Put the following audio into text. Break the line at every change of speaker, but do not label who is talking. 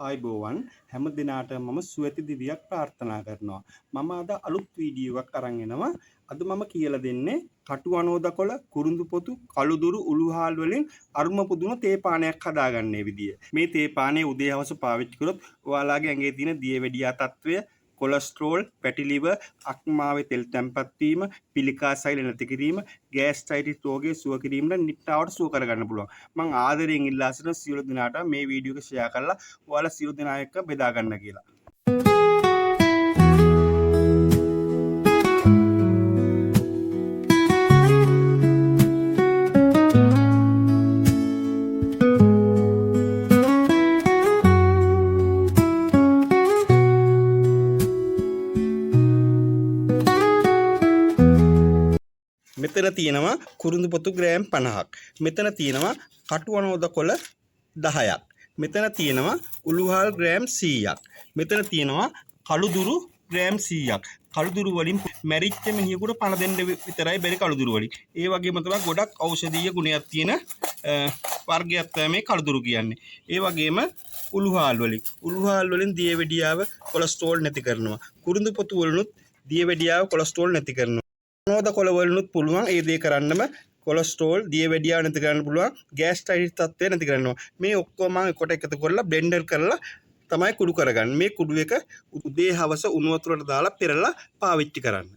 ආයිබෝවන් හැම දිනාට මම සුවති දිවියක් ප්‍රාර්ථනා කරනවා. මම අද අලුත් වීඩියෝ එකක් අරන් එනවා. අද මම කියලා දෙන්නේ කටු අනෝදකොළ, කුරුඳු පොතු, කළුදුරු, උළුහාල් වලින් අරුම පුදුම තේ පානයක් හදාගන්නේ විදිය. මේ තේ පානය උදේ හවස පාවිච්චි කරොත් ඔයාලගේ ඇඟේ තියෙන දියවැඩියා තත්ත්වය, කොලෙස්ටරෝල්, පැටි ලිවර්, අක්මාවේ තෙල් තැම්පත් වීම, පිළිකා සෛල නැති කිරීම, ගෑස්ට්‍රයිටිස් රෝගය සුව කිරීමට නිට්ටාවට සුව කරගන්න පුළුවන්. මම ආදරයෙන් ඉල්ලා සිටින සියලු දෙනාට මේ වීඩියෝ එක ෂෙයා කරලා ඔයාලා සියලු දෙනා එක්ක බෙදා ගන්න කියලා. මෙතන තියෙනවා කුරුඳු පොතු ග්‍රෑම් 50ක්. මෙතන තියෙනවා කටු අනෝදකොළ 10ක්. මෙතන තියෙනවා උළුහාල් ග්‍රෑම් 100ක්. මෙතන තියෙනවා කළුදුරු ග්‍රෑම් 100ක්. කළුදුරු වලින් මැරිච්ච මිනිහෙකුට පණ දෙන්න විතරයි බැරි කළුදුරු වලින්. ඒ වගේම තමයි ගොඩක් ඖෂධීය ගුණයක් තියෙන වර්ගයක් තමයි මේ කළුදුරු කියන්නේ. ඒ වගේම උළුහාල් වලින් දියවැඩියාව කොලෙස්ටරෝල් නැති කරනවා. කුරුඳු පොතු වලිනුත් දියවැඩියාව කොලෙස්ටරෝල් නැති කරනවා. අනෝදකොළ වලිනුත් පුළුවන් ඒ දේ කරන්නම. කොලෙස්ටරෝල් දියවැඩියාව නැති කරන්න පුළුවන්. ගෑස්ට්‍රයිටිස් තත්ත්වය නැති කරනවා. මේ ඔක්කොම එකට එකතු කරලා බ්ලෙන්ඩර් කරලා තමයි කුඩු කරගන්නේ. මේ කුඩු එක උදේ හවස උණු වතුරට දාලා පෙරලා පාවිච්චි කරන්න.